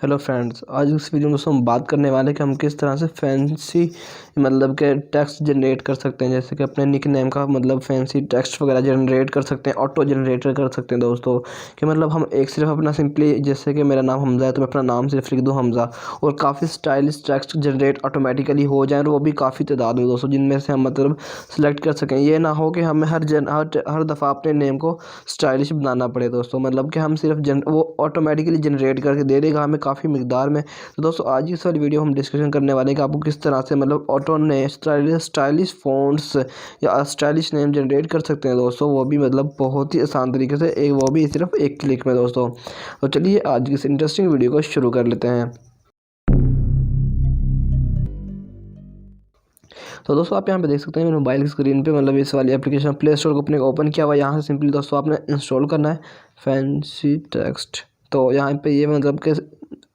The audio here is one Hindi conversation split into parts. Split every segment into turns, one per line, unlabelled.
हेलो फ्रेंड्स, आज इस वीडियो में दोस्तों हम बात करने वाले हैं कि हम किस तरह से फैंसी मतलब के टेक्स्ट जनरेट कर सकते हैं। जैसे कि अपने निक नेम का मतलब फैंसी टेक्स्ट वगैरह जनरेट कर सकते हैं, ऑटो जनरेटर कर सकते हैं दोस्तों। कि मतलब हम एक सिर्फ अपना सिंपली, जैसे कि मेरा नाम हमज़ा है तो मैं अपना नाम सिर्फ लिख दूँ हमज़ा, और काफ़ी स्टाइलिश टेक्स्ट जनरेट ऑटोमेटिकली हो जाए, और वो भी काफ़ी तादाद में दोस्तों, जिनमें से हम मतलब सेलेक्ट कर सकें। ये ना हो कि हमें हर दफ़ा अपने नेम को स्टाइलिश बनाना पड़े दोस्तों। मतलब कि हम सिर्फ वो ऑटोमेटिकली जनरेट करके दे देगा हमें काफ़ी मिकदार में। तो दोस्तों आज की इस वाली वीडियो हम डिस्कशन करने वाले हैं कि आपको किस तरह से मतलब ऑटो ने स्टाइलिश फ़ॉन्ट्स या स्टाइलिश नेम जनरेट कर सकते हैं दोस्तों, वो भी मतलब बहुत ही आसान तरीके से, एक वो भी सिर्फ एक क्लिक में दोस्तों। तो चलिए आज की इस इंटरेस्टिंग वीडियो को शुरू कर लेते हैं। तो दोस्तों आप यहाँ पे देख सकते हैं मेरे मोबाइल की स्क्रीन पे मतलब इस वाली एप्लीकेशन प्ले स्टोर को अपने ओपन किया हुआ है। यहाँ से सिंपली दोस्तों आपने इंस्टॉल करना है फैंसी टेक्स्ट। तो यहाँ पे ये मतलब कि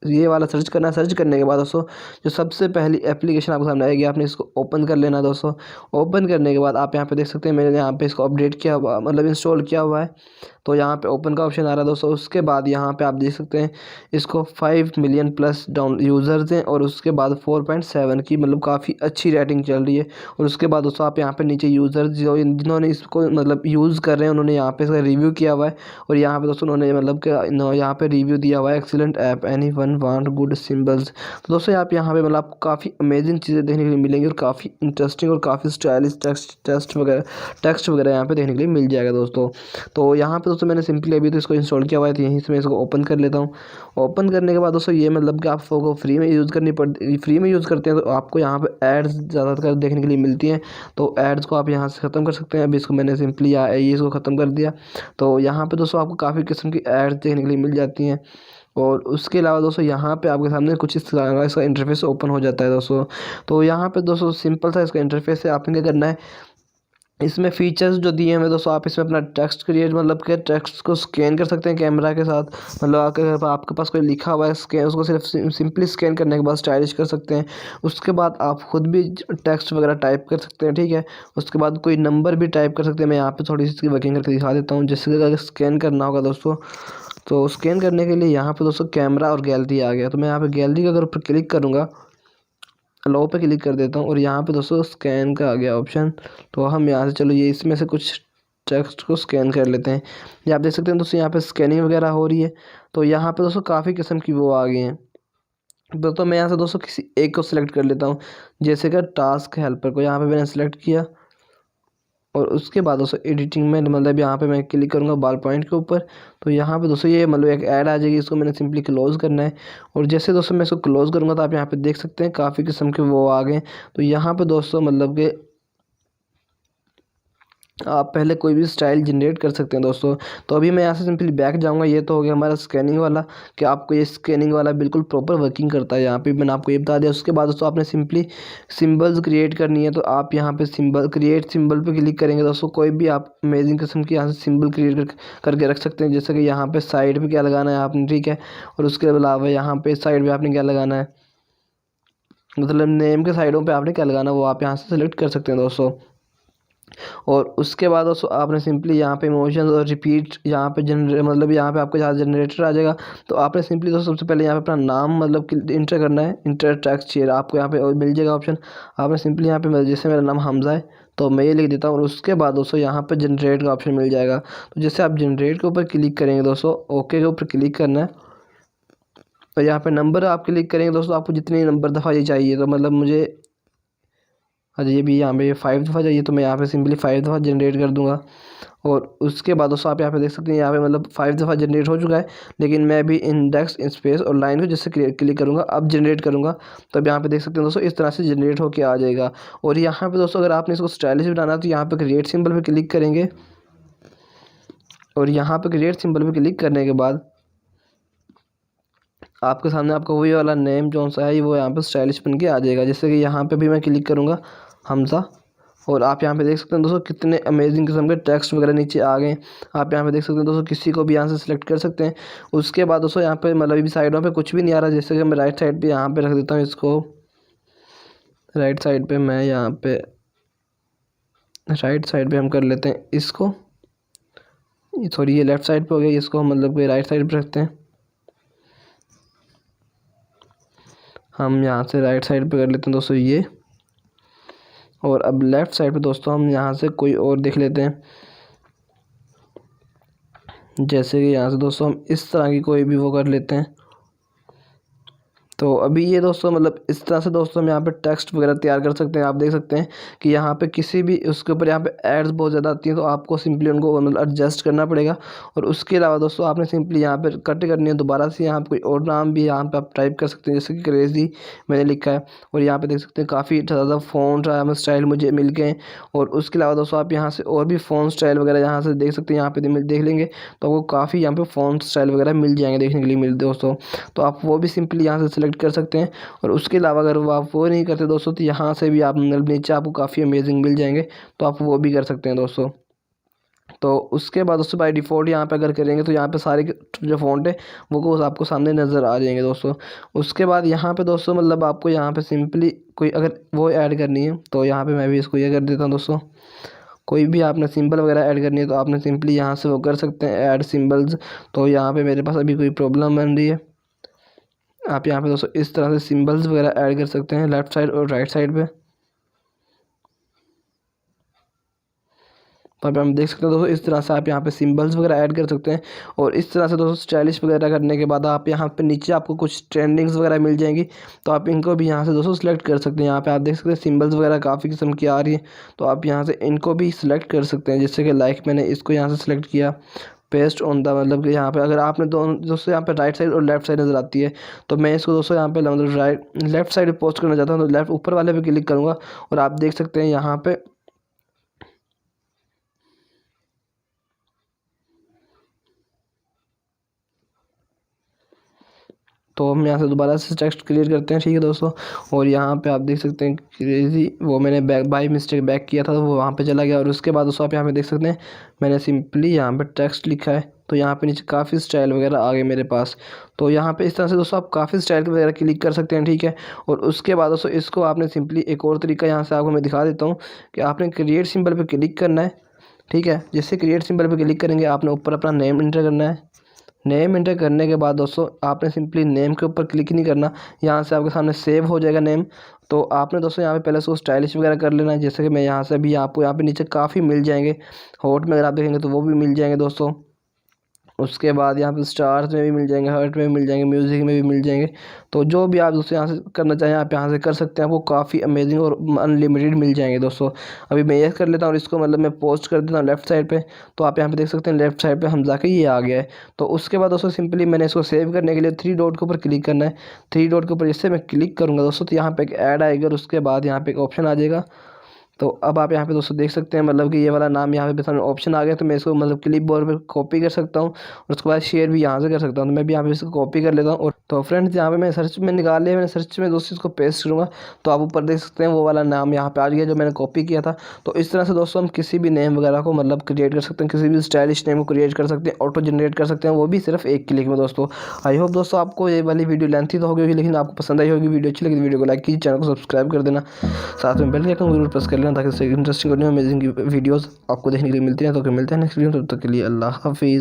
ये वाला सर्च करना है। सर्च करने के बाद दोस्तों जो सबसे पहली एप्लीकेशन आपके सामने आएगी, आपने इसको ओपन कर लेना है दोस्तों। ओपन करने के बाद आप यहाँ पे देख सकते हैं मैंने यहाँ पे इसको अपडेट किया हुआ मतलब इंस्टॉल किया हुआ है। तो यहाँ पे ओपन का ऑप्शन आ रहा है दोस्तों। उसके बाद यहाँ पे आप देख सकते हैं इसको 5 मिलियन प्लस डाउन यूज़र्स हैं, और उसके बाद 4.7 की मतलब काफ़ी अच्छी रेटिंग चल रही है। और उसके बाद दोस्तों आप यहाँ पे नीचे यूज़र्स जो जिन्होंने इसको मतलब यूज़ कर रहे हैं उन्होंने यहाँ पे इसका रिव्यू किया हुआ है। और यहाँ पे दोस्तों उन्होंने मतलब कि यहाँ पे रिव्यू दिया हुआ है, excellent app, any one want good symbols. तो दोस्तों आप यहाँ पे मतलब आपको काफ़ी अमेजिंग चीज़ें देखने के लिए मिलेंगी, और काफ़ी इंटरेस्टिंग और काफ़ी स्टाइलिश टेक्स्ट वगैरह यहाँ पे देखने के लिए मिल जाएगा दोस्तों। तो यहाँ पे दोस्तों मैंने सिंपली अभी तो इसको इंस्टॉल किया हुआ है, तो यहीं से मैं इसको ओपन कर लेता हूँ। ओपन करने के बाद दोस्तों ये मतलब कि आपको फ्री में यूज़ करनी पड़ती, फ्री में यूज़ करते हैं तो आपको यहाँ पे एड्स ज़्यादातर देखने के लिए मिलती हैं। तो एड्स को आप यहाँ से ख़त्म कर सकते हैं। अभी इसको मैंने सिंपली ये इसको ख़त्म कर दिया। तो यहाँ पे दोस्तों आपको काफ़ी किस्म की एड्स देखने के लिए मिल जाती हैं। और उसके अलावा दोस्तों यहाँ पे आपके सामने कुछ इस तरह का इसका इंटरफेस ओपन हो जाता है दोस्तों। तो यहाँ पे दोस्तों सिंपल सा इसका इंटरफेस है। आपने क्या करना है, इसमें फीचर्स जो दिए हैं दोस्तों, आप इसमें अपना टेक्स्ट क्रिएट मतलब कि टेक्स्ट को स्कैन कर सकते हैं कैमरा के साथ। मतलब आपके पास कोई लिखा हुआ है स्कैन, उसको सिर्फ सिंपली स्कैन करने के बाद स्टाइलिश कर सकते हैं। उसके बाद आप खुद भी टेक्स्ट वगैरह टाइप कर सकते हैं, ठीक है। उसके बाद कोई नंबर भी टाइप कर सकते हैं। मैं यहाँ पे थोड़ी सी इसकी वर्किंग करके दिखा देता हूँ। जैसे कि अगर स्कैन करना होगा दोस्तों, तो स्कैन करने के लिए यहाँ पर दोस्तों कैमरा और गैलरी आ गया। तो मैं यहाँ पर गैलरी के अगर ऊपर क्लिक करूँगा, लो पे क्लिक कर देता हूँ, और यहाँ पे दोस्तों स्कैन का आ गया ऑप्शन। तो हम यहाँ से चलो ये इसमें से कुछ टेक्स्ट को स्कैन कर लेते हैं। ये आप देख सकते हैं दोस्तों यहाँ पे स्कैनिंग वगैरह हो रही है। तो यहाँ पे दोस्तों काफ़ी किस्म की वो आ गई हैं। तो मैं यहाँ से दोस्तों किसी एक को सिलेक्ट कर लेता हूँ। जैसे कि टास्क हेल्पर को यहाँ पे मैंने सेलेक्ट किया, और उसके बाद दोस्तों एडिटिंग में मतलब यहाँ पे मैं क्लिक करूँगा बाल पॉइंट के ऊपर। तो यहाँ पे दोस्तों ये मतलब एक ऐड आ जाएगी, इसको मैंने सिंपली क्लोज़ करना है। और जैसे दोस्तों मैं इसको क्लोज़ करूँगा तो आप यहाँ पे देख सकते हैं काफ़ी किस्म के वो आ गए। तो यहाँ पे दोस्तों मतलब कि आप पहले कोई भी स्टाइल जनरेट कर सकते हैं दोस्तों। तो अभी मैं यहाँ से सिंपली बैक जाऊँगा। ये तो हो गया हमारा स्कैनिंग वाला, कि आपको ये स्कैनिंग वाला बिल्कुल प्रॉपर वर्किंग करता है। यहाँ पे मैंने आपको ये बता दिया। उसके बाद दोस्तों आपने सिंपली सिंबल्स क्रिएट करनी है। तो आप यहाँ पे सिंबल क्रिएट सिंबल पे क्लिक करेंगे दोस्तों। कोई भी आप अमेजिंग किस्म की यहाँ से सिंबल क्रिएट करके रख सकते हैं। जैसे कि यहाँ पे साइड पर क्या लगाना है आपने, ठीक है। और उसके अलावा यहाँ पे साइड पर आपने क्या लगाना है, मतलब नेम के साइडों पर आपने क्या लगाना है वो आप यहाँ से सेलेक्ट कर सकते हैं दोस्तों। और उसके बाद दोस्तों आपने सिंपली यहाँ पे इमोशंस और रिपीट यहाँ पे जनरेट मतलब यहाँ पे आपके जहाँ जनरेटर आ जाएगा। तो आपने सिंपली दोस्तों सबसे पहले यहाँ पे अपना नाम मतलब कि इंटर करना है। इंटर टेक्स्ट चेयर आपको यहाँ पे और मिल जाएगा ऑप्शन। आपने सिंपली यहाँ पे जैसे मेरा नाम हमज़ा है तो मैं ये लिख देता हूँ। और उसके बाद दोस्तों यहाँ पे जनरेट का ऑप्शन मिल जाएगा। तो जैसे आप जनरेट के ऊपर क्लिक करेंगे दोस्तों, ओके के ऊपर क्लिक करना है। और यहाँ पे नंबर आप क्लिक करेंगे दोस्तों, आपको जितने नंबर दफ़ा ये चाहिए। तो मतलब मुझे ये भी यहाँ पे 5 दफ़ा चाहिए, तो मैं यहाँ पे सिंपली 5 दफ़ा जनरेट कर दूँगा। और उसके बाद दोस्तों आप यहाँ पे देख सकते हैं यहाँ पे मतलब 5 दफ़ा जनरेट हो चुका है। लेकिन मैं अभी इंडेक्स स्पेस और लाइन को जैसे क्लिक करूँगा, अब जनरेट करूँगा, तो अब यहाँ पे देख सकते हैं दोस्तों इस तरह से जनरेट होकर आ जाएगा। और यहाँ पे दोस्तों अगर आपने इसको स्टाइलिश बनाना है तो यहाँ पे क्रिएट सिंबल पर क्लिक करेंगे। और यहाँ पे क्रिएट सिंबल पर क्लिक करने के बाद आपके सामने आपका वही वाला नेम जो सा है वो यहाँ पे स्टाइलिश बन के आ जाएगा। जैसे कि यहाँ पे भी मैं क्लिक करूँगा हमज़ा, और आप यहाँ पे देख सकते हैं दोस्तों कितने अमेजिंग किस्म के टेक्स्ट वगैरह नीचे आ गए। आप यहाँ पे देख सकते हैं दोस्तों, किसी को भी यहाँ से सिलेक्ट कर सकते हैं। उसके बाद दोस्तों यहाँ पे मतलब भी साइडों पे कुछ भी नहीं आ रहा। जैसे कि मैं राइट साइड पे यहाँ पे रख देता हूँ इसको। राइट साइड पे मैं यहाँ पे राइट साइड पे हम कर लेते हैं इसको। सॉरी ये लेफ्ट साइड पे हो गया, इसको हम मतलब कि राइट साइड पे रखते हैं। हम यहाँ से राइट साइड पे कर लेते हैं दोस्तों ये, और अब लेफ़्ट साइड पे दोस्तों हम यहाँ से कोई और देख लेते हैं। जैसे कि यहाँ से दोस्तों हम इस तरह की कोई भी वो कर लेते हैं। तो अभी ये दोस्तों मतलब इस तरह से दोस्तों हम यहाँ पे टेक्स्ट वगैरह तैयार कर सकते हैं। आप देख सकते हैं कि यहाँ पे किसी भी उसके ऊपर यहाँ पे एड्स बहुत ज़्यादा आती हैं, तो आपको सिंपली उनको मतलब एडजस्ट करना पड़ेगा। और उसके अलावा दोस्तों आपने सिंपली यहाँ पे कट करनी है दोबारा से। यहाँ पे कोई और नाम भी यहाँ पे आप टाइप कर सकते हैं, जैसे कि क्रेजी मैंने लिखा है। और यहाँ पे देख सकते हैं काफ़ी ज़्यादा फ़ॉन्ट स्टाइल मुझे मिल गए। और उसके अलावा दोस्तों आप यहाँ से और भी फ़ॉन्ट स्टाइल वगैरह यहाँ से देख सकते हैं। यहाँ पे देख लेंगे तो आपको काफ़ी यहाँ पे फ़ॉन्ट स्टाइल वगैरह मिल जाएंगे देखने के लिए मिल दोस्तों। तो आप वो भी सिंपली यहाँ से सिलेक्ट कर सकते हैं। और उसके अलावा अगर वो आप वो नहीं करते दोस्तों, तो यहाँ से भी आप नीचे आपको काफ़ी अमेजिंग मिल जाएंगे, तो आप वो भी कर सकते हैं दोस्तों। तो उसके बाद दोस्तों बाय डिफ़ॉल्ट यहाँ पे अगर करेंगे तो यहाँ पे सारे जो फ़ॉन्ट है वो आपको सामने नज़र आ जाएंगे दोस्तों। उसके बाद यहाँ पे दोस्तों मतलब आपको यहाँ पे सिंपली कोई अगर वो ऐड करनी है, तो यहाँ पे मैं भी इसको ये कर देता हूँ दोस्तों। कोई भी आपने सिंबल वगैरह ऐड करनी है तो आपने सिंपली यहाँ से वो कर सकते हैं ऐड सिंबल्स। तो यहाँ पे मेरे पास अभी कोई प्रॉब्लम बन रही है। आप यहाँ पे दोस्तों इस तरह से सिंबल्स वगैरह ऐड कर सकते हैं लेफ़्ट साइड और राइट साइड पे। तो आप हम देख सकते हैं दोस्तों इस तरह से आप यहाँ पे सिंबल्स वगैरह ऐड कर सकते हैं। और इस तरह से दोस्तों स्टाइलिश वगैरह करने के बाद आप यहाँ पे नीचे आपको कुछ ट्रेंडिंग्स वगैरह मिल जाएंगी, तो आप इनको भी यहाँ से दोस्तों सिलेक्ट कर सकते हैं। यहाँ पे आप देख सकते हैं सिंबल्स वगैरह काफ़ी किस्म की आ रही है, तो आप यहाँ से इनको भी सिलेक्ट कर सकते हैं। जैसे कि लाइक मैंने इसको यहाँ से सिलेक्ट किया, पेस्ट ऑन द मतलब कि यहाँ पे अगर आपने दोनों दोस्तों यहाँ पे राइट साइड और लेफ्ट साइड नज़र आती है, तो मैं इसको दोस्तों यहाँ पे मतलब लेफ्ट साइड पे पोस्ट करना चाहता हूँ, तो लेफ्ट ऊपर वाले पे क्लिक करूँगा और आप देख सकते हैं यहाँ पे तो हम यहाँ से दोबारा से टेक्स्ट क्लियर करते हैं। ठीक है दोस्तों, और यहाँ पे आप देख सकते हैं क्रेजी वो मैंने बाई मिस्टेक बैक किया था, तो वो वहाँ पे चला गया। और उसके बाद दोस्तों आप यहाँ पे देख सकते हैं मैंने सिंपली यहाँ पे टेक्स्ट लिखा है, तो यहाँ पे नीचे काफ़ी स्टाइल वगैरह आ गए मेरे पास। तो यहाँ पे इस तरह से दोस्तों आप काफ़ी स्टाइल वगैरह क्लिक कर सकते हैं। ठीक है, और उसके बाद दोस्तों इसको आपने सिंपली एक और तरीका यहाँ से आपको मैं दिखा देता हूँ कि आपने क्रिएट सिंबल पर क्लिक करना है। ठीक है, जैसे क्रिएट सिंबल पर क्लिक करेंगे आपने ऊपर अपना नेम इंटर करना है। नेम इंटर करने के बाद दोस्तों आपने सिंपली नेम के ऊपर क्लिक नहीं करना, यहाँ से आपके सामने सेव हो जाएगा नेम। तो आपने दोस्तों यहाँ पे पहले से स्टाइलिश वगैरह कर लेना है। जैसे कि मैं यहाँ से अभी आपको यहाँ पे नीचे काफ़ी मिल जाएंगे, हॉट में अगर आप देखेंगे तो वो भी मिल जाएंगे दोस्तों। उसके बाद यहाँ पे स्टार्स में भी मिल जाएंगे, हर्ट में भी मिल जाएंगे, म्यूज़िक में भी मिल जाएंगे। तो जो भी आप दोस्तों यहाँ से करना चाहें आप यहाँ से कर सकते हैं, आपको काफ़ी अमेजिंग और अनलिमिटेड मिल जाएंगे दोस्तों। अभी मैं ये कर लेता हूँ और इसको मतलब मैं पोस्ट कर देता हूँ लेफ्ट साइड पे। तो आप यहाँ पे देख सकते हैं लेफ्ट साइड पे हम जाके ये आ गया है। तो उसके बाद दोस्तों सिंपली मैंने इसको सेव करने के लिए 3 डॉट के ऊपर क्लिक करना है। 3 डॉट के ऊपर इससे मैं क्लिक करूँगा दोस्तों, तो यहाँ पर एक ऐड आएगा और उसके बाद यहाँ पर एक ऑप्शन आ जाएगा। तो अब आप यहाँ पे दोस्तों देख सकते हैं मतलब कि ये वाला नाम यहाँ पे सामने ऑप्शन आ गया, तो मैं इसको मतलब क्लिप बोर्ड पर कॉपी कर सकता हूँ और उसके बाद शेयर भी यहाँ से कर सकता हूँ। तो मैं भी यहाँ पे इसको कॉपी कर लेता हूँ। और तो फ्रेंड्स यहाँ पे मैं सर्च में निकाल लिया, मैंने सर्च में दोस्तों इसको पेस्ट करूँगा, तो आप ऊपर देख सकते हैं वो वाला नाम यहाँ पे आ गया जो मैंने कॉपी किया था। तो इस तरह से दोस्तों हम किसी भी नेम वगैरह को मतलब क्रिएट कर सकते हैं, किसी भी स्टाइलिश नेम को क्रिएट कर सकते हैं, ऑटो जनरेट कर सकते हैं, वो भी सिर्फ एक क्लिक में दोस्तों। आई होप दोस्तों आपको ये वाली वीडियो लेंथी तो होगी, लेकिन आपको पसंद आई होगी। वीडियो अच्छी लगी तो वीडियो को लाइक कीजिए, चैनल को सब्सक्राइब कर देना, साथ में बेल के आइकन जरूर प्रेस कर लेना ताकि इंटरेस्टिंग अमेजिंग वीडियोस आपको देखने के लिए मिलती हैं। तो मिलते हैं नेक्स्ट वीडियो, तब तक के लिए अल्लाह हाफिज़।